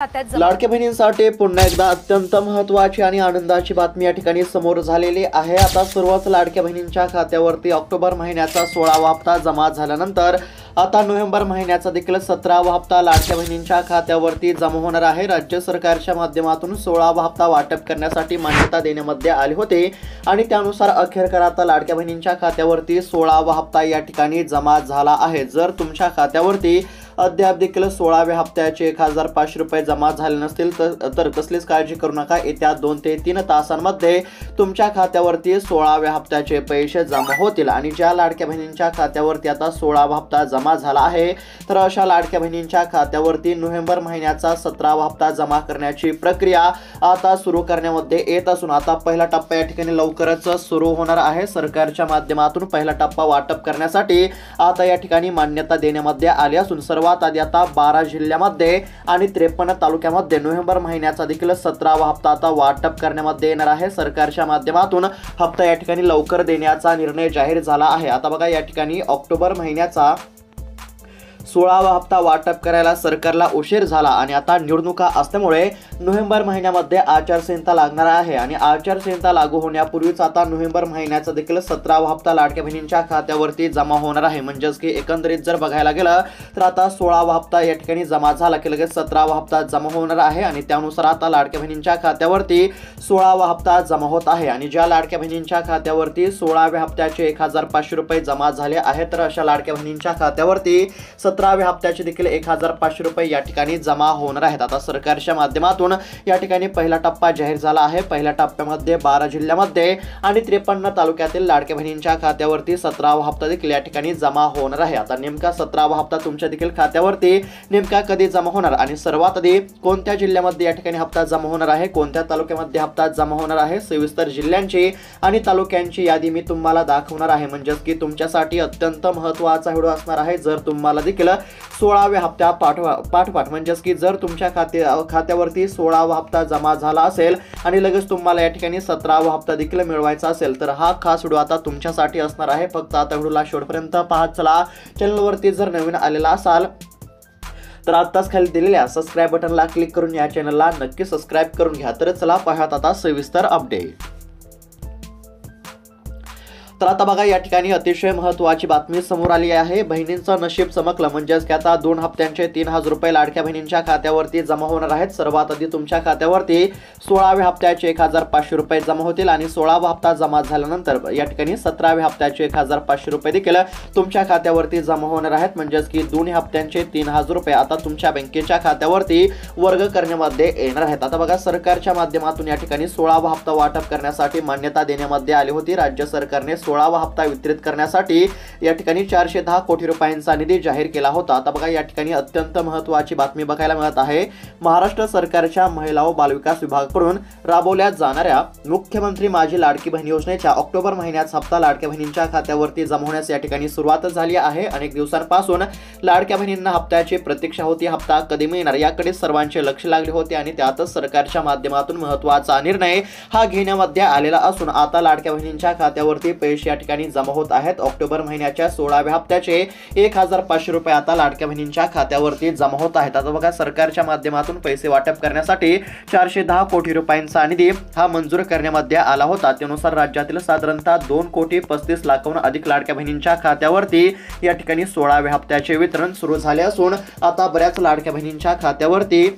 लाडक्या बहिणींसाठी पुन्हा एकदा अत्यंत महत्त्वाची आणि आनंदाची बातमी या ठिकाणी समोर झालेली आहे। आता सर्वच लाडक्या बहिणींच्या खात्यावरती ऑक्टोबर महिन्याचा 16वा हप्ता जमा झाल्यानंतर आता नोव्हेंबर महिन्याचा देखील 17वा हप्ता लाडक्या बहिणींच्या खात्यावरती जमा होणार आहे। राज्य सरकारच्या माध्यमातून 16वा हप्ता वाटप करण्यासाठी मान्यता देण्यामध्ये आली होती आणि त्यानुसार अखेर आता लाडक्या बहिणींच्या खात्यावरती 16वा हप्ता या ठिकाणी जमा झाला आहे। जर तुमच्या खात्यावरती अद्याप देखील 16व्या हप्त्याचे 1500 रुपये जमा झाले नसतील तर कसलीच काळजी करू नका। येत्या 2 ते 3 तासांमध्ये तुमच्या खात्यावरती 16व्या हप्त्याचे पैसे जमा होतील आणि ज्या लाडक्या बहिणींच्या खात्यावरती आता 16वा हप्ता जमा झाला आहे तर अशा लाडक्या बहिणींच्या खात्यावरती नोव्हेंबर महिन्याचा 17वा हप्ता जमा करण्याची प्रक्रिया आता सुरू करण्यामध्ये येत असून आता पहिला टप्पा या ठिकाणी लवकरच सुरू होणार आहे। सरकारच्या माध्यमातून पहिला टप्पा वाटप करण्यासाठी आता या ठिकाणी मान्यता देण्यामध्ये आली असून सर्वात आधी आता 12 जिल्ह्यामध्ये आणि 53 तालुक्यामध्ये नोव्हेंबर महिन्याचा देखील 17वा हप्ता आता वाटप करण्यामध्ये येणार आहे। सरकारच्या माध्यमातून हप्ता या ठिकाणी लवकर देण्याचा निर्णय जाहीर झाला आहे। आता बघा या ठिकाणी ऑक्टोबर महिन्याचा 16वा हप्ता वाटप करायला सरकारला उशीर झाला आणि आता निवडणुका असल्यामुळे नोव्हेंबर महिन्यामध्ये आचारसंहिता लागणार आहे आणि आचारसंहिता लागू होण्यापूर्वीच आता नोव्हेंबर महिन्याचा देखील 17वा हप्ता लाडक्या बहिणींच्या खात्यावरती जमा होणार आहे। म्हणजेच की एकंदरीत जर बघायला गेलं तर आता 16वा हप्ता या ठिकाणी जमा झाला की लगेच 17वा हप्ता जमा होणार आहे आणि त्यानुसार आता लाडक्या बहिणींच्या खात्यावरती 16वा हप्ता जमा होत आहे आणि ज्या लाडक्या बहिणींच्या खात्यावरती 16व्या हप्त्याचे 1500 रुपये जमा झाले आहेत तर अशा लाडक्या बहिणींच्या खात्यावरती 17व्या हप्त्याचे देखील 1500 रुपये या ठिकाणी जमा होणार आहेत। आता सरकारच्या माध्यमातून या ठिकाणी पहिला टप्पा जाहीर झाला आहे। पहिल्या टप्प्यामध्ये 12 जिल्ह्यामध्ये आणि 53 तालुक्यातील लाडक्या बहिणींच्या खात्यावरती 17वा हप्ता देखील या ठिकाणी जमा होणार आहे। आता नेमका 17वा हप्ता तुमच्या देखील खात्यावरती नेमका कधी जमा होणार आणि सर्वात आधी कोणत्या जिल्ह्यामध्ये या ठिकाणी हप्ता जमा होणार आहे, कोणत्या तालुक्यामध्ये हप्ता जमा होणार आहे, सविस्तर जिल्ह्यांची आणि तालुक्यांची यादी मी तुम्हाला दाखवणार आहे। म्हणजेच की तुमच्यासाठी अत्यंत महत्त्वाचा व्हिडिओ असणार आहे। जर तुम्हाला देखील 16व्या हप्त्या पाठोपाठ म्हणजेच की जर तुमच्या खात्यावरती 16वा हप्ता जमा झाला असेल आणि लगेच तुम्हाला या ठिकाणी 17वा हप्ता देखील मिळवायचा असेल तर हा खास व्हिडिओ आता तुमच्यासाठी असणार आहे। फक्त आता व्हिडिओला शेवटपर्यंत पाहत चला। चॅनलवरती जर नवीन आलेला असाल तर आत्ताच खाली दिलेल्या सबस्क्राईब बटनला क्लिक करून या चॅनलला नक्की सबस्क्राईब करून घ्या। तर चला पाहूयात आता सविस्तर अपडेट। तर आता बघा या ठिकाणी अतिशय महत्त्वाची बातमी समोर आली आहे। बहिणींचं नशीब चमकलं म्हणजेच की आता 2 हप्त्यांचे 3000 रुपये लाडक्या बहिणींच्या खात्यावरती जमा होणार आहेत। सर्वात आधी तुमच्या खात्यावरती 16व्या हप्त्याचे 1500 रुपये जमा होतील आणि 16वा हप्ता जमा झाल्यानंतर या ठिकाणी 17व्या हप्त्याचे 1500 रुपये देखील तुमच्या खात्यावरती जमा होणार आहेत। म्हणजेच की 2 हप्त्यांचे 3000 रुपये आता तुमच्या बँकेच्या खात्यावरती वर्ग करण्यामध्ये येणार आहेत। आता बघा सरकारच्या माध्यमातून या ठिकाणी 16वा हप्ता वाटप करण्यासाठी मान्यता देण्यामध्ये आली होती। राज्य सरकारने 16वा हप्ता वितरित करण्यासाठी या ठिकाणी 410 कोटी रुपयांचा निधी जाहीर केला होता। आता बघा या ठिकाणी अत्यंत महत्त्वाची बातमी बघायला मिळत आहे। महाराष्ट्र सरकारच्या महिला व बालविकास विभागाकडून राबवल्या जाणाऱ्या मुख्यमंत्री माझी लाडकी बहीण योजनेच्या ऑक्टोबर महिन्याचा हप्ता लाडक्या बहिणींच्या खात्यावरती जमा होण्यास या ठिकाणी सुरुवात झाली आहे। अनेक दिवसांपासून लाडक्या बहिणींना हप्त्याची प्रतीक्षा होती। हप्ता कधी मिळणार याकडे सर्वांचे लक्ष लागले होते आणि त्यातच सरकारच्या माध्यमातून महत्त्वाचा निर्णय हा घेण्यामध्ये आलेला असून आता लाडक्या बहिणींच्या खात्यावरती पैसे या ठिकाणी जमा होत आहेत। ऑक्टोबर महिन्याच्या 16व्या हप्त्याचे 1500 रुपये आता लाडक्या बहिणींच्या खात्यावरती जमा होत आहेत। आता बघा सरकारच्या माध्यमातून पैसे वाटप करण्यासाठी 410 कोटी रुपयांचा निधी हा मंजूर करण्यामध्ये आला होता। त्यानुसार राज्यातील साधारणतः 2,35,00,000हून अधिक लाडक्या बहिणींच्या खात्यावरती या ठिकाणी 16व्या हप्त्याचे वितरण सुरू झाले असून आता बऱ्याच लाडक्या बहिणींच्या खात्यावरती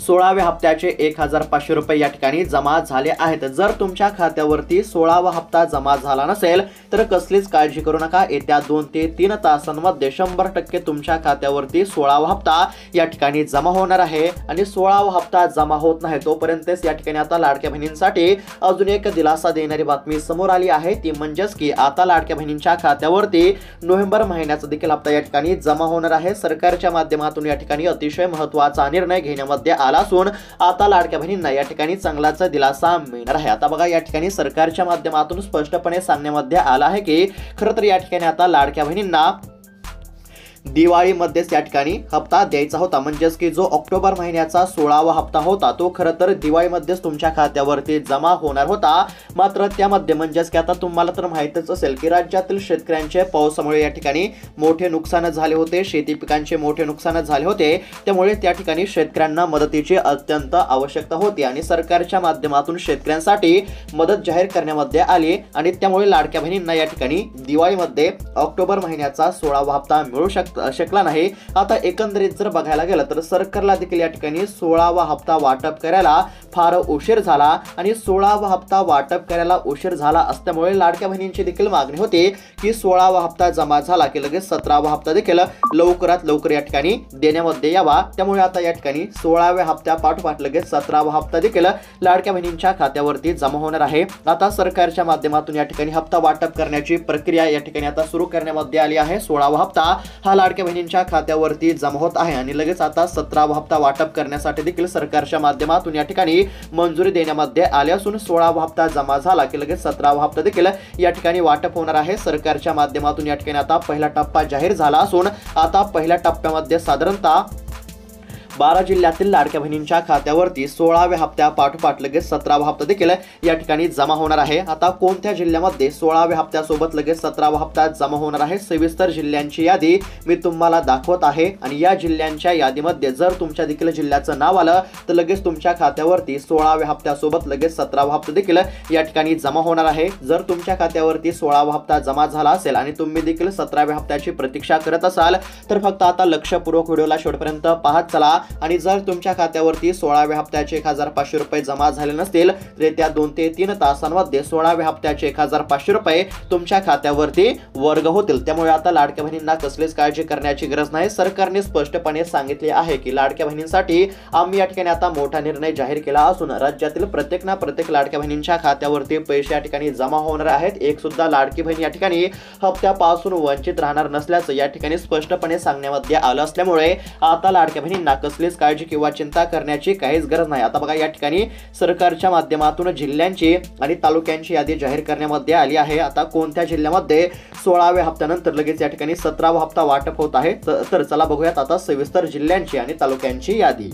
16व्या हप्त्याचे 1500 रुपये या ठिकाणी जमा झाले आहेत। जर तुमच्या खात्यावरती 16वा हप्ता जमा झाला नसेल तर कसलीच काळजी करू नका। येत्या 2 ते 3 तासांमध्ये 100% तुमच्या खात्यावरती 16वा हप्ता या ठिकाणी जमा होणार आहे आणि 16वा हप्ता जमा होत नाही तोपर्यंतच या ठिकाणी आता लाडक्या बहिणींसाठी अजून एक दिलासा देणारी बातमी समोर आली आहे। ती म्हणजेच की आता लाडक्या बहिणींच्या खात्यावरती नोव्हेंबर महिन्याचा देखील हप्ता या ठिकाणी जमा होणार आहे। सरकारच्या माध्यमातून या ठिकाणी अतिशय महत्त्वाचा निर्णय घेण्यामध्ये आला असून आता लाडक्या बहिणींना या ठिकाणी चांगलाच दिलासा मिळणार आहे। आता बघा या ठिकाणी सरकारच्या माध्यमातून स्पष्टपणे सांगण्यामध्ये आला आहे की खरं तर या ठिकाणी आता लाडक्या बहिणींना दिवाळीमध्येच या ठिकाणी हप्ता द्यायचा होता, म्हणजेच की जो ऑक्टोबर महिन्याचा 16वा हप्ता होता तो खरं तर दिवाळीमध्येच तुमच्या खात्यावरती जमा होणार होता। मात्र त्यामध्ये म्हणजेच की आता तुम्हाला तर माहितच असेल की राज्यातील शेतकऱ्यांचे पावसामुळे या ठिकाणी मोठे नुकसान झाले होते, शेती पिकांचे मोठे नुकसान झाले होते। त्यामुळे त्या ठिकाणी शेतकऱ्यांना मदतीची अत्यंत आवश्यकता होती आणि सरकारच्या माध्यमातून शेतकऱ्यांसाठी मदत जाहीर करण्यामध्ये आली आणि त्यामुळे लाडक्या बहिणींना या ठिकाणी दिवाळीमध्ये ऑक्टोबर महिन्याचा 16वा हप्ता मिळू शकला नाही। आता एकंदरीत जर बघायला गेलं तर सरकारला देखील या ठिकाणी 16वा हप्ता वाटप करायला फार उशीर झाला आणि 16वा हप्ता वाटप करायला उशीर झाला असल्यामुळे लाडक्या बहिणींची देखील मागणी होती की 16वा हप्ता जमा झाला की लगेच 17वा हप्ता देखील लवकरात लवकर या ठिकाणी देण्यामध्ये यावा। त्यामुळे आता या ठिकाणी 16व्या हप्त्यापाठोपाठ लगेच 17वा हप्ता देखील लाडक्या बहिणींच्या खात्यावरती जमा होणार आहे। आता सरकारच्या माध्यमातून या ठिकाणी हप्ता वाटप करण्याची प्रक्रिया या ठिकाणी आता सुरू करण्यामध्ये आली आहे। 16वा हप्ता हा लाडक्या बहिणींच्या खात्यावरती जमा होत आहे आणि लगेच आता 17वा हप्ता वाटप करण्यासाठी देखील सरकारच्या माध्यमातून या ठिकाणी मंजुरी देण्यामध्ये आली असून 16वा हप्ता जमा झाला की लगेच 17वा हप्ता देखील या ठिकाणी वाटप होणार आहे। सरकारच्या माध्यमातून या ठिकाणी आता पहिला टप्पा जाहीर झाला असून आता पहिल्या टप्प्यामध्ये साधारणतः 12 जिल्ह्यातील लाडक्या बहिणींच्या खात्यावरती 16व्या हप्त्यापाठोपाठ लगेच 17वा हप्ता देखील या ठिकाणी जमा होणार आहे। आता कोणत्या जिल्ह्यामध्ये 16व्या हप्त्यासोबत लगेच 17वा हप्ता जमा होणार आहे, सविस्तर जिल्ह्यांची यादी मी तुम्हाला दाखवत आहे आणि या जिल्ह्यांच्या यादीमध्ये जर तुमच्या देखील जिल्ह्याचं नाव आलं तर लगेच तुमच्या खात्यावरती 16व्या हप्त्यासोबत लगेच 17वा हप्ता देखील या ठिकाणी जमा होणार आहे। जर तुमच्या खात्यावरती 16वा हप्ता जमा झाला असेल आणि तुम्ही देखील 17व्या हप्त्याची प्रतीक्षा करत असाल तर फक्त आता लक्षपूर्वक व्हिडिओला शेवटपर्यंत पाहत चला आणि जर तुमच्या खात्यावरती 16व्या हप्त्याचे 1500 रुपये जमा झाले नसतील तर येत्या 2 ते 3 तासांमध्ये 16व्या हप्त्याचे 1500 रुपये तुमच्या खात्यावरती वर्ग होतील। त्यामुळे आता लाडक्या बहिणींना कसलीच काळजी करण्याची गरज नाही। सरकारने स्पष्टपणे सांगितले आहे की लाडक्या बहिणींसाठी आम्ही या ठिकाणी आता मोठा निर्णय जाहीर केला असून राज्यातील प्रत्येक लाडक्या बहिणींच्या खात्यावरती पैसे या ठिकाणी जमा होणार आहेत। एक सुद्धा लाडकी बहीण या ठिकाणी हप्त्यापासून वंचित राहणार नसल्याचं या ठिकाणी स्पष्टपणे सांगण्यामध्ये आलं असल्यामुळे आता लाडक्या बहिणींना कसलीच काळजी किंवा चिंता करण्याची काहीच गरज नाही। आता बघा या ठिकाणी सरकारच्या माध्यमातून जिल्ह्यांची आणि तालुक्यांची यादी जाहीर करण्यामध्ये आली आहे। आता कोणत्या जिल्ह्यामध्ये 16व्या हप्त्यानंतर लगेच या ठिकाणी 17वा हप्ता वाटप होत आहे तर चला बघूयात आता सविस्तर जिल्ह्यांची आणि तालुक्यांची यादी।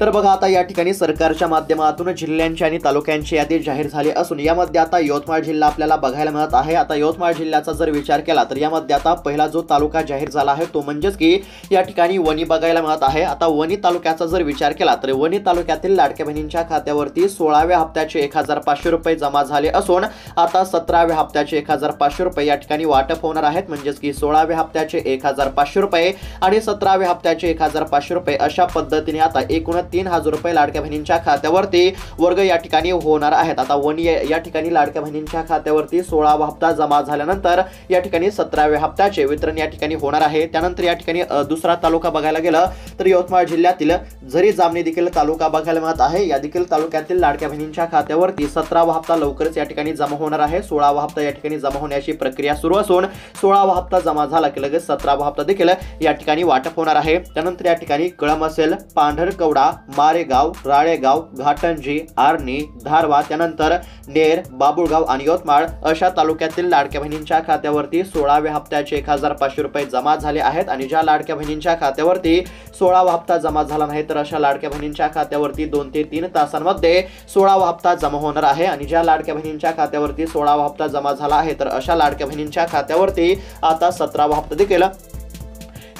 तर बघा आता या ठिकाणी सरकारच्या माध्यमातून जिल्ह्यांची आणि तालुक्यांची यादी जाहीर झाली असून यामध्ये आता यवतमाळ जिल्हा आपल्याला बघायला मिळत आहे। आता यवतमाळ जिल्ह्याचा जर विचार केला तर यामध्ये आता पहिला जो तालुका जाहीर झाला आहे तो म्हणजेच की या ठिकाणी वणी बघायला मिळत आहे। आता वणी तालुक्याचा जर विचार केला तर वणी तालुक्यातील लाडक्या बहिणींच्या खात्यावरती 16व्या हप्त्याचे 1500 रुपये जमा झाले असून आता 17व्या हप्त्याचे 1500 रुपये या ठिकाणी वाटप होणार आहेत। म्हणजेच की 16व्या हप्त्याचे 1500 रुपये आणि 17व्या हप्त्याचे 1500 रुपये अशा पद्धतीने आता एकूण 3000 रुपये लाडक्या बहिणींच्या खात्यावरती वर्ग या ठिकाणी होणार आहेत। आता वणी या ठिकाणी लाडक्या बहिणींच्या खात्यावरती 16वा हप्ता जमा झाल्यानंतर या ठिकाणी 17व्या हप्त्याचे वितरण या ठिकाणी होणार आहे। त्यानंतर या ठिकाणी दुसरा तालुका बघायला गेलं तर यवतमाळ जिल्ह्यातील झरी जामणी देखील तालुका बघायला मिळत आहे। या देखील तालुक्यातील लाडक्या बहिणींच्या खात्यावरती 17वा हप्ता लवकरच या ठिकाणी जमा होणार आहे। 16वा हप्ता या ठिकाणी जमा होण्याची प्रक्रिया सुरू असून 16वा हप्ता जमा झाला की लगेच 17वा हप्ता देखील या ठिकाणी वाटप होणार आहे। त्यानंतर या ठिकाणी कळमसेल, पांढरकवडा, मारेगाव, राळेगाव, घाटंजी, आर्णी, धारवा, त्यानंतर नेर, बाबुळगाव आणि यवतमाळ अशा तालुक्यातील लाडक्या बहिणींच्या खात्यावरती 16व्या हप्त्याचे 1500 रुपये जमा झाले आहेत आणि ज्या लाडक्या बहिणींच्या खात्यावरती 16वा हप्ता जमा झाला नाही तर अशा लाडक्या बहिणींच्या खात्यावरती 2 ते 3 तासांमध्ये 16वा हप्ता जमा होणार आहे आणि ज्या लाडक्या बहिणींच्या खात्यावरती 16वा हप्ता जमा झाला आहे तर अशा लाडक्या बहिणींच्या खात्यावरती आता 17वा हप्ता देखील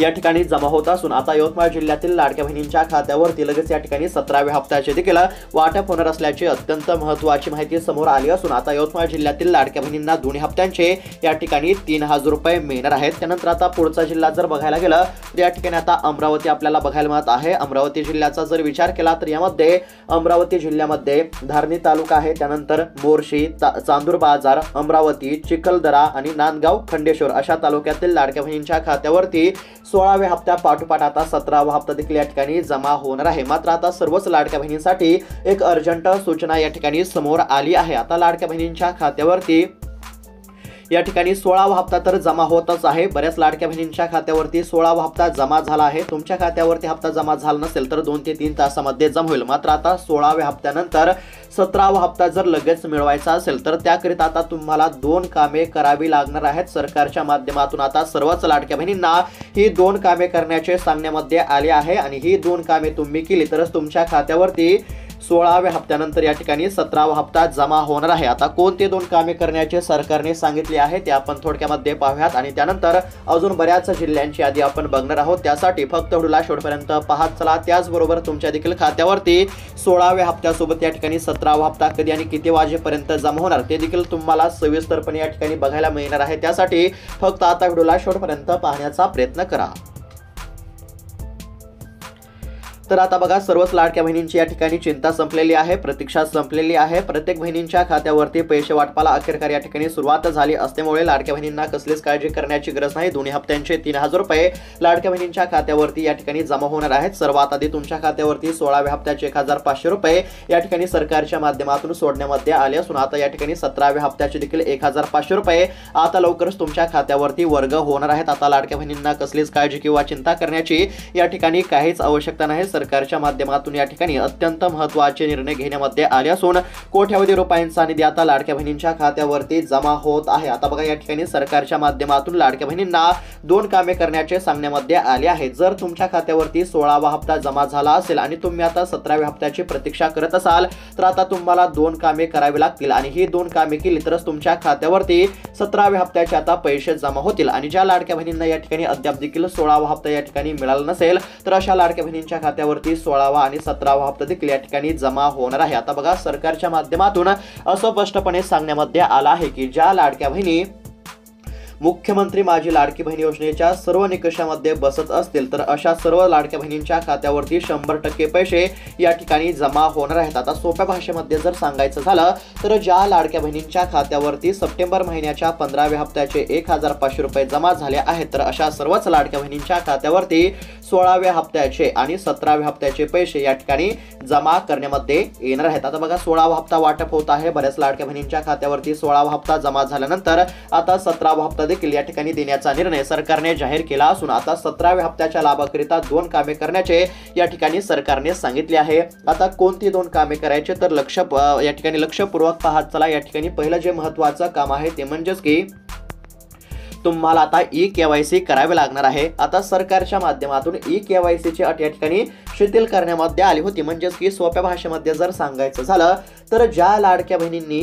या ठिकाणी जमा होत असून आता यवतमाळ जिल्ह्यातील लाडक्या बहिणींच्या खात्यावरती लगेच या ठिकाणी 17व्या हप्त्याचे देखील वाटप होणार असल्याची अत्यंत महत्त्वाची माहिती समोर आली असून आता यवतमाळ जिल्ह्यातील लाडक्या बहिणींना दोन्ही हप्त्यांचे या ठिकाणी 3000 रुपये मिळणार आहेत। त्यानंतर आता पुढचा जिल्हा जर बघायला गेलं तर या ठिकाणी आता अमरावती आपल्याला बघायला मिळत आहे। अमरावती जिल्ह्याचा जर विचार केला तर यामध्ये अमरावती जिल्ह्यामध्ये धारणी तालुका आहे, त्यानंतर मोर्शी, चांदूर बाजार, अमरावती, चिखलदरा आणि नांदगाव, खंडेश्वर अशा तालुक्यातील लाडक्या बहिणींच्या खात्यावरती 16व्या हप्त्या पाठोपाठ आता 17वा हप्ता देखील या ठिकाणी जमा होणार आहे। मात्र आता सर्वच लाडक्या बहिणींसाठी एक अर्जंट सूचना या ठिकाणी समोर आली आहे। आता लाडक्या बहिणींच्या खात्यावरती या ठिकाणी 16वा हप्ता तर जमा होतच आहे। बऱ्याच लाडक्या बहिणींच्या खात्यावरती 16वा हप्ता जमा झाला आहे। तुमच्या खात्यावरती हप्ता जमा झाला नसेल तर 2 ते 3 तासामध्ये जमा होईल। मात्र आता 16व्या हप्त्यानंतर 17वा हप्ता जर लगेच मिळवायचा असेल तर त्याकरिता आता तुम्हाला 2 कामे करावी लागणार आहेत। सरकारच्या माध्यमातून आता सर्वच लाडक्या बहिणींना ही 2 कामे करण्याचे सांगण्यामध्ये आले आहे आणि ही 2 कामे तुम्ही केली तरच तुमच्या खात्यावरती 16व्या हप्त्यानंतर या ठिकाणी 17वा हप्ता जमा होणार आहे। आता कोणते 2 कामे करण्याचे सरकारने सांगितले आहे ते आपण थोडक्यामध्ये पाहूयात आणि त्यानंतर अजून बऱ्याच जिल्ह्यांची यादी आपण बघणार आहोत। त्यासाठी फक्त व्हिडिओला शेवटपर्यंत पाहत चला। त्याचबरोबर तुमच्या देखील खात्यावरती 16व्या हप्त्यासोबत या ठिकाणी 17वा हप्ता कधी आणि किती वाजेपर्यंत जमा होणार ते देखील तुम्हाला सविस्तरपणे या ठिकाणी बघायला मिळणार आहे। त्यासाठी फक्त आता व्हिडिओला शेवटपर्यंत पाहण्याचा प्रयत्न करा। तर आता बघा, सर्वच लाडक्या बहिणींची या ठिकाणी चिंता संपलेली आहे, प्रतीक्षा संपलेली आहे। प्रत्येक बहिणींच्या खात्यावरती पैसे वाटपाला अखेरकार या ठिकाणी सुरुवात झाली असल्यामुळे लाडक्या बहिणींना कसलीच काळजी करण्याची गरज नाही। दोन्ही हप्त्यांचे 3000 रुपये लाडक्या बहिणींच्या खात्यावरती या ठिकाणी जमा होणार आहेत। सर्वात आधी तुमच्या खात्यावरती 16व्या हप्त्याचे 1500 रुपये या ठिकाणी सरकारच्या माध्यमातून सोडण्यामध्ये आले असून आता या ठिकाणी 17व्या हप्त्याचे देखील 1500 रुपये आता लवकरच तुमच्या खात्यावरती वर्ग होणार आहेत। आता लाडक्या बहिणींना कसलीच काळजी किंवा चिंता करण्याची या ठिकाणी काहीच आवश्यकता नाही। सरकारच्या माध्यमातून या ठिकाणी अत्यंत महत्त्वाचे निर्णय घेण्यामध्ये आले असून कोट्यावधी रुपयांचा निधी आता लाडक्या बहिणींच्या खात्यावरती जमा होत आहे। आता बघा, या ठिकाणी सरकारच्या माध्यमातून लाडक्या बहिणींना 2 कामे करण्याचे सांगण्यामध्ये आले आहे। जर तुमच्या खात्यावरती 16वा हप्ता जमा झाला असेल आणि तुम्ही आता 17व्या हप्त्याची प्रतीक्षा करत असाल तर आता तुम्हाला 2 कामे करावी लागतील आणि ही 2 कामे केली तरच तुमच्या खात्यावरती 17व्या हप्त्याचे आता पैसे जमा होतील। आणि ज्या लाडक्या बहिणींना या ठिकाणी अद्याप देखील 16वा हप्ता या ठिकाणी मिळाला नसेल तर अशा लाडक्या बहिणींच्या खात्यावरती 16वा आणि 17वा हप्ता देखील या ठिकाणी जमा होणार आहे। आता बघा, सरकारच्या माध्यमातून असं स्पष्टपणे सांगण्यामध्ये आलं आहे की ज्या लाडक्या बहिणी मुख्यमंत्री माझी लाडकी बहीण योजनेच्या सर्व निकषामध्ये बसत असतील तर अशा सर्व लाडक्या बहिणींच्या खात्यावरती 100% पैसे या ठिकाणी जमा होणार आहेत। आता सोप्या भाषेमध्ये जर सांगायचं झालं तर ज्या लाडक्या बहिणींच्या खात्यावरती सप्टेंबर महिन्याच्या 15व्या हप्त्याचे 1500 रुपये जमा झाले आहेत तर अशा सर्वच लाडक्या बहिणींच्या खात्यावरती 16व्या हप्त्याचे आणि 17व्या हप्त्याचे पैसे या ठिकाणी जमा करण्यामध्ये येणार आहेत। आता बघा, 16वा हप्ता वाटप होत आहे। बऱ्याच लाडक्या बहिणींच्या खात्यावरती 16वा हप्ता जमा झाल्यानंतर आता 17वा हप्ता देखील या ठिकाणी देण्याचा निर्णय सरकारने जाहीर केला असून आता 17व्या हप्त्याच्या लाभाकरिता 2 कामे करण्याचे या ठिकाणी सरकारने सांगितले आहे। आता कोणती 2 कामे करायचे तर या ठिकाणी लक्षपूर्वक पाहत चला। या ठिकाणी पहिलं जे महत्त्वाचं काम आहे ते म्हणजेच की तुम्हाला आता ई-केवायसी करावे लागणार आहे। आता सरकारच्या माध्यमातून ई-केवायसीची अट या ठिकाणी शिथिल करण्यामध्ये आली होती। म्हणजेच की सोप्या भाषेमध्ये जर सांगायचं झालं तर ज्या लाडक्या बहिणींनी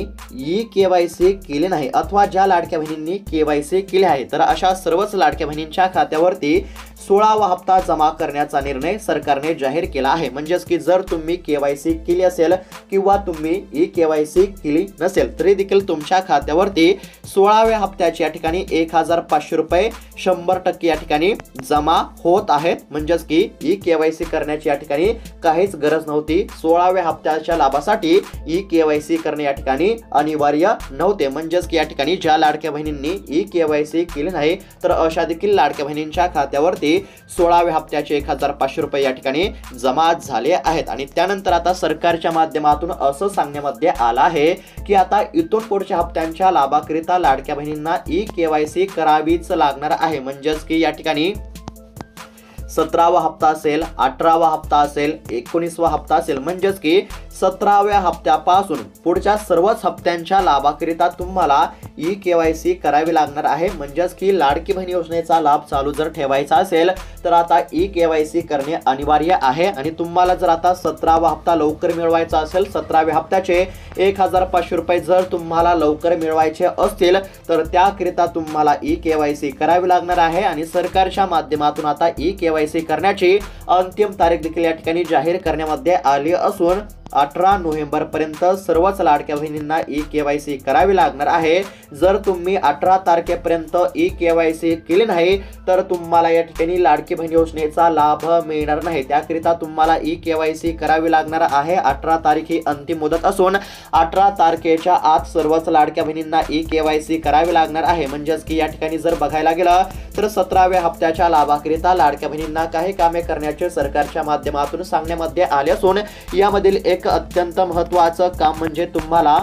ई-केवायसी केली नाही अथवा ज्या लाडक्या बहिणींनी केवायसी केली आहे तर अशा सर्वच लाडक्या बहिणींच्या खात्यावरती 16वा हप्ता जमा करण्याचा निर्णय सरकारने जाहीर केला आहे। म्हणजेच की जर तुम्ही केवायसी केली असेल किंवा तुम्ही ई-केवायसी केली नसेल तरी देखील तुमच्या खात्यावरती 16व्या हप्त्याची या ठिकाणी 1500 रुपये 100% या ठिकाणी जमा होत आहेत। म्हणजेच की ई-केवायसी करण्याची या ठिकाणी काहीच गरज नव्हती। 16व्या हप्त्याच्या लाभासाठी ई-केवायसी करणे या ठिकाणी अनिवार्य नव्हते। म्हणजेच की या ठिकाणी ज्या लाडक्या बहिणींनी ई-केवायसी केली नाही तर अशा देखील लाडक्या बहिणींच्या खात्यावरती 16व्या हप्त्याचे 1500 रुपये या ठिकाणी जमा झाले आहेत। आणि त्यानंतर आता सरकारच्या माध्यमातून असं सांगण्यामध्ये आलं आहे की आता इथून पुढच्या हप्त्यांच्या लाभाकरिता लाडक्या बहिणींना ई-केवायसी करावीच लागणार आहे। म्हणजेच की या ठिकाणी 17वा हप्ता असेल, 18वा हप्ता असेल, 19वा हप्ता असेल, म्हणजेच की 17व्या हप्त्यापासून पुढच्या सर्वच हप्त्यांच्या लाभाकरिता तुम्हाला ई-केवायसी करावी लागणार आहे। म्हणजेच की लाडकी बहीण योजनेचा लाभ चालू जर ठेवायचा असेल तर आता ई-केवायसी करणे अनिवार्य आहे। आणि तुम्हाला जर आता 17वा हप्ता लवकर मिळवायचा असेल, 17व्या हप्त्याचे 1500 रुपये जर तुम्हाला लवकर मिळवायचे असतील तर त्याकरिता तुम्हाला ई-केवायसी करावी लागणार आहे। आणि सरकारच्या माध्यमातून आता ई-केवायसी करण्याची अंतिम तारीख देखील या ठिकाणी जाहीर करण्यामध्ये आली असून 18 नोव्हेंबर पर्यंत सर्वच लाडक्या बहिणींना ई-केवायसी करावी लागणार आहे। जर तुम्ही 18 तारखेपर्यंत ई-केवायसी केली नाही तर तुम्हाला या ठिकाणी लाडकी बहीण योजनेचा लाभ मिळणार नाही। त्याकरिता तुम्हाला ई-केवायसी करावी लागणार आहे। 18 तारीख ही अंतिम मुदत असून 18 तारखेच्या आत सर्वच लाडक्या बहिणींना ई-केवायसी करावी लागणार आहे। म्हणजेच की या ठिकाणी जर बघायला गेलं तर 17व्या हप्त्याच्या लाभाकरिता लाडक्या बहिणींना काही कामे करण्याचे सरकारच्या माध्यमातून सांगण्यामध्ये आले असून यामधील एक अत्यंत महत्त्वाचं काम म्हणजे तुम्हाला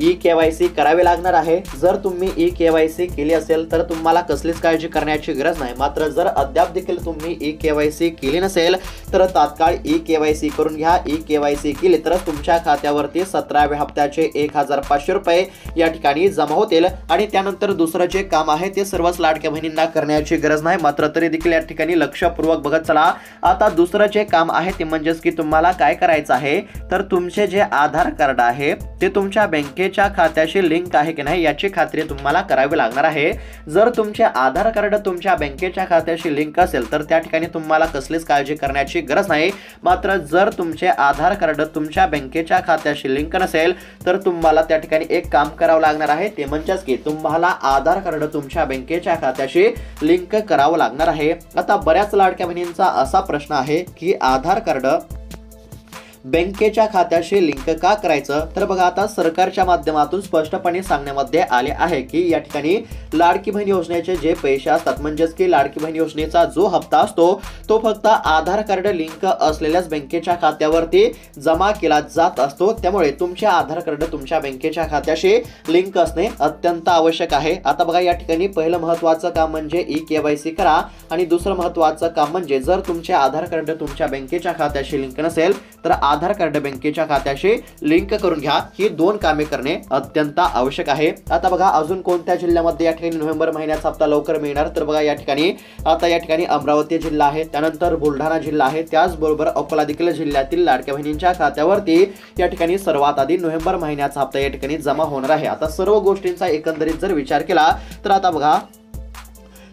ई-KYC करावी लागणार आहे। जर तुम्ही ई-KYC केली असेल तर तुम्हाला कसलीच काळजी करण्याची गरज नाही। मात्र जर अद्याप देखील तुम्ही ई-KYC केली नसेल तर तात्काळ ई-KYC करून घ्या। ई-KYC केली तर तुमच्या खात्यावरती 17व्या हप्त्याचे 1500 रुपये या ठिकाणी जमा होतील आणि त्यानंतर दुसरं जे काम आहे ते सर्वच लाडक्या बहिणींना करण्याची गरज नाही। मात्र तरी देखील या ठिकाणी लक्षपूर्वक बघत चला। आता दुसरं जे काम आहे ते म्हणजेच की तुम्हाला काय करायचं आहे तर तुमचे जे आधार कार्ड आहे ते तुमच्या बँकेच्या खात्याशी लिंक आहे की नाही याची खात्री तुम्हाला करावी लागणार आहे। जर तुमचे आधार कार्ड तुमच्या बँकेच्या खात्याशी लिंक असेल तर त्या ठिकाणी तुम्हाला कसलीच काळजी करण्याची गरज नाही। मात्र जर तुमचे आधार कार्ड तुमच्या बँकेच्या खात्याशी लिंक नसेल तर तुम्हाला त्या ठिकाणी एक काम करावं लागणार आहे ते म्हणजेच की तुम्हाला आधार कार्ड तुमच्या बँकेच्या खात्याशी लिंक करावं लागणार आहे। आता बऱ्याच लाडक्या बहिणींचा असा प्रश्न आहे की आधार कार्ड बँकेच्या खात्याशी लिंक का करायचं तर बघा आता सरकारच्या माध्यमातून स्पष्टपणे सांगण्यामध्ये आले आहे की या ठिकाणी लाडकी बहीण योजनेचे जे पैसे असतात म्हणजेच की लाडकी बहीण योजनेचा जो हप्ता असतो तो फक्त आधार कार्ड लिंक असलेल्याच बँकेच्या खात्यावरती जमा केला जात असतो। त्यामुळे तुमचे आधार कार्ड तुमच्या बँकेच्या खात्याशी लिंक असणे अत्यंत आवश्यक आहे। आता बघा या ठिकाणी पहिलं महत्त्वाचं काम म्हणजे ई-KYC करा आणि दुसरं महत्त्वाचं काम म्हणजे जर तुमचे आधार कार्ड तुमच्या बँकेच्या खात्याशी लिंक नसेल तर आधार कार्ड बँकेच्या खात्याशी लिंक करून घ्या। ही दोन कामे करणे अत्यंत आवश्यक आहे। आता बघा अजून कोणत्या जिल्ह्यामध्ये या ठिकाणी नोव्हेंबर महिन्याचा हप्ता लवकर मिळणार तर बघा या ठिकाणी आता या ठिकाणी अमरावती जिल्हा आहे, त्यानंतर बुलढाणा जिल्हा आहे, त्याचबरोबर अकोला देखील जिल्ह्यातील लाडक्या बहिणींच्या खात्यावरती या ठिकाणी सर्वात आधी नोव्हेंबर महिन्याचा हप्ता या ठिकाणी जमा होणार आहे। आता सर्व गोष्टींचा एकंदरीत जर विचार केला तर आता बघा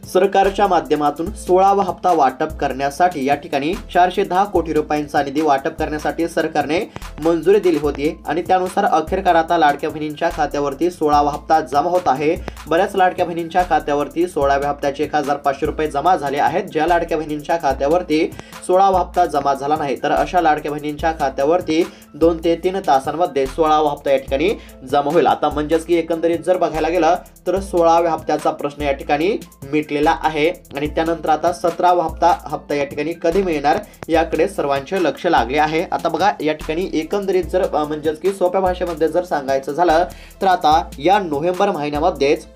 सरकारच्या माध्यमातून 16वा हप्ता वाटप करण्यासाठी या ठिकाणी 410 कोटी रुपयांचा निधी वाटप करण्यासाठी सरकारने मंजुरी दिली होती आणि त्यानुसार अखेरकार आता लाडक्या बहिणींच्या खात्यावरती 16वा हप्ता जमा होत आहे। बऱ्याच लाडक्या बहिणींच्या खात्यावरती 16व्या हप्त्याचे 1500 रुपये जमा झाले आहेत। ज्या लाडक्या बहिणींच्या खात्यावरती 16वा हप्ता जमा झाला नाही तर अशा लाडक्या बहिणींच्या खात्यावरती 2 ते 3 तासांमध्ये 16वा हप्ता या ठिकाणी जमा होईल। आता म्हणजेच की एकंदरीत जर बघायला गेलं तर 16व्या हप्त्याचा प्रश्न या ठिकाणी मिटलेला आहे आणि त्यानंतर आता 17वा हप्ता या ठिकाणी कधी मिळणार याकडे सर्वांचे लक्ष लागले आहे। आता बघा या ठिकाणी एकंदरीत जर म्हणजेच की सोप्या भाषेमध्ये जर सांगायचं झालं तर आता या नोव्हेंबर महिन्यामध्येच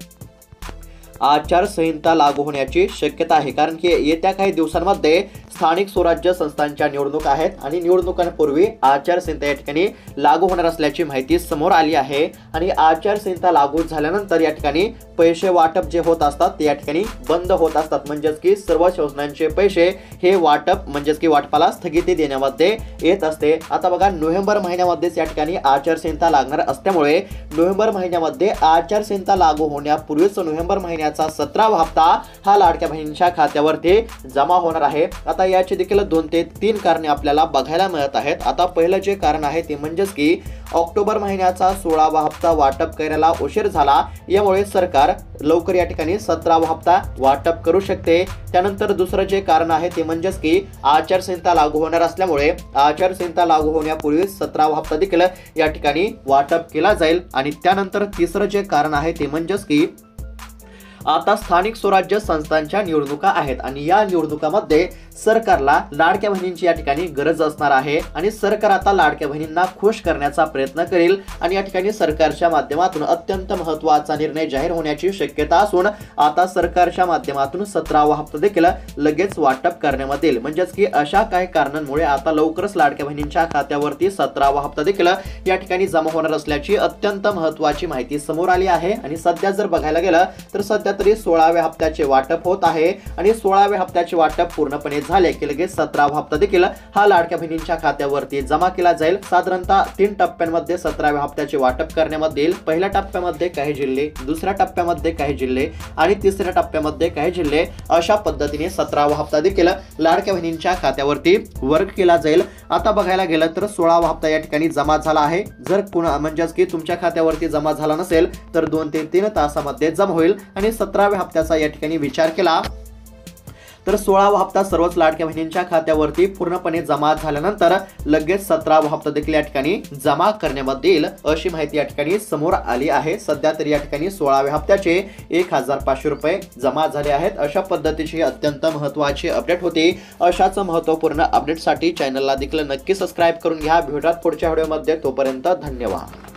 आचारसंहिता लागू होण्याची शक्यता आहे, कारण की येत्या काही दिवसांमध्ये स्थानिक स्वराज्य संस्थांच्या निवडणूक आहेत आणि निवडणुकांपूर्वी आचारसंहिता या ठिकाणी लागू होणार असल्याची माहिती समोर आली आहे आणि आचारसंहिता लागू झाल्यानंतर या ठिकाणी पैसे वाटप जे होत असतात ते या ठिकाणी बंद होत असतात। म्हणजेच की सर्व योजनांचे पैसे हे वाटप म्हणजेच की वाटपाला स्थगिती देण्यामध्ये येत असते। आता बघा नोव्हेंबर महिन्यामध्येच या ठिकाणी आचारसंहिता लागणार असल्यामुळे नोव्हेंबर महिन्यामध्ये आचारसंहिता लागू होण्यापूर्वीच नोव्हेंबर महिन्याचा 17वा हप्ता हा लाडक्या बहिणींच्या खात्यावरती जमा होणार आहे। आता याची देखील 2 ते 3 कारणे आपल्याला बघायला मिळत आहेत। आता पहिलं जे कारण आहे ते म्हणजेच की ऑक्टोबर महिन्याचा 16वा हप्ता वाटप करायला उशीर झाला, यामुळे सरकार लवकर या ठिकाणी 17वा हप्ता वाटप करू शकते। त्यानंतर दुसरं जे कारण आहे ते म्हणजेच की आचारसंहिता लागू होणार असल्यामुळे आचारसंहिता लागू होण्यापूर्वी 17वा हप्ता देखील या ठिकाणी वाटप केला जाईल आणि त्यानंतर तिसरं जे कारण आहे ते म्हणजेच की आता स्थानिक स्वराज्य संस्थांच्या निवडणुका आहेत आणि या निवडणुकामध्ये सरकारला लाडक्या बहिणींची या ठिकाणी गरज असणार आहे आणि सरकार आता लाडक्या बहिणींना खुश करण्याचा प्रयत्न करेल आणि या ठिकाणी सरकारच्या माध्यमातून अत्यंत महत्त्वाचा निर्णय जाहीर होण्याची शक्यता असून आता सरकारच्या माध्यमातून 17वा हप्ता देखील लगेच वाटप करण्यात येईल। म्हणजेच की अशा काही कारणांमुळे आता लवकरच लाडक्या बहिणींच्या खात्यावरती 17वा हप्ता देखील या ठिकाणी जमा होणार असल्याची अत्यंत महत्त्वाची माहिती समोर आली आहे आणि सध्या जर बघायला गेलं तर सध्या तरी 16व्या हप्त्याचे वाटप होत आहे आणि 16व्या हप्त्याचे वाटप पूर्णपणे झाले की लगेच 17वा हप्ता देखील हा लाडक्या बहिणींच्या खात्यावरती जमा केला जाईल। साधारणतः 3 टप्प्यांमध्ये 17व्या हप्त्याचे वाटप करण्यात येईल। पहिल्या टप्प्यामध्ये काही जिल्हे, दुसऱ्या टप्प्यामध्ये काही जिल्हे आणि तिसऱ्या टप्प्यामध्ये काही जिल्हे अशा पद्धतीने 17वा हप्ता देखील लाडक्या बहिणींच्या खात्यावरती वर्ग केला जाईल। आता बघायला गेलं तर 16वा हप्ता या ठिकाणी जमा झाला आहे। जर म्हणजेच की तुमच्या खात्यावरती जमा झाला नसेल तर 2 ते 3 तासामध्ये जमा होईल आणि 17व्या हप्त्याचा या ठिकाणी विचार केला तर 16वा हप्ता सर्वच लाडक्या बहिणींच्या खात्यावरती पूर्णपणे जमा झाल्यानंतर लगेच 17वा हप्ता देखील या ठिकाणी जमा करण्यात येईल अशी माहिती या ठिकाणी समोर आली आहे। सध्या तरी या ठिकाणी 16व्या हप्त्याचे 1500 रुपये जमा झाले आहेत। अशा पद्धतीची अत्यंत महत्त्वाची अपडेट होती। अशाच महत्त्वपूर्ण अपडेटसाठी चॅनलला देखील नक्की सबस्क्राइब करून घ्या। भेटूयात पुढच्या व्हिडिओमध्ये, तोपर्यंत धन्यवाद।